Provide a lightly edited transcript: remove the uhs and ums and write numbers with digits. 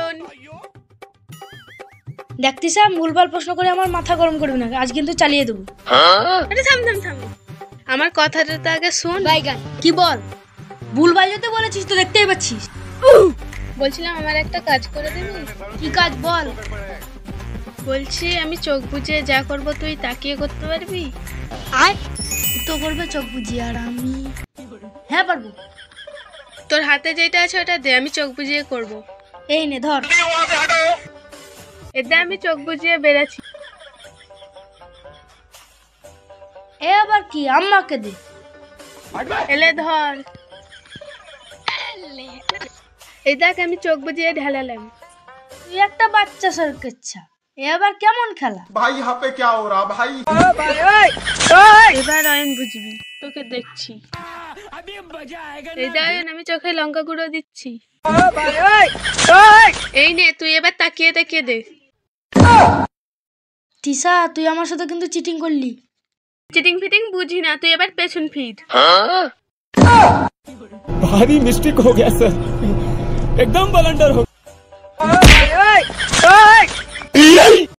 করুন। দেখতে স্যার ভুলভাল প্রশ্ন করে আমার মাথা গরম করবে না, আজ কিন্তু চালিয়ে দেবো। আরে থাম থাম থাম, আমার কথাটা তো আগে শোন। বাইগান কি বল? ভুলভাল যেতে বলেছিস তো দেখতেই পাচ্ছিস। বলছিলাম আমার একটা কাজ করে দিবি? কি কাজ বল? বলছি আমি চোখ বুজে যা করব তুই তাকিয়ে করতে পারবি? আয় তো করবে চোখ বুঝিয়ে, আর আমি হ্যাঁ পারবো। তোর হাতে যেটা আছে ওটা দে, আমি চোখ বুজিয়ে করব। এই নে ধর। এতে আমি চোখ বুজিয়ে বেরাচ্ছি। এ আবার কি? আম্মাকে দে। এলে ধর, এই দেখ আমি চোখ বুজিয়ে ঢালালাম। তুই একটা বাচ্চা সরকেচ্ছা, এ আবার কেমন খেলা? भाई यहाँ पे क्या हो रहा भाई? এবার অয়ন বুঝবি, তোকে দেখছি। এই দেখ অয়ন, আমি চোখে লঙ্কা গুঁড়ো দিচ্ছি। এই নে তুই এবার তাকিয়ে তাকিয়ে দে। তিশা তুই আমার সাথে কিন্তু চিটিং করলি। চিটিং ফিটিং বুঝি না, তুই এবার পেছন ফির। भारी मिस्टेक हो गया सर, एकदम बलंडर हो गया।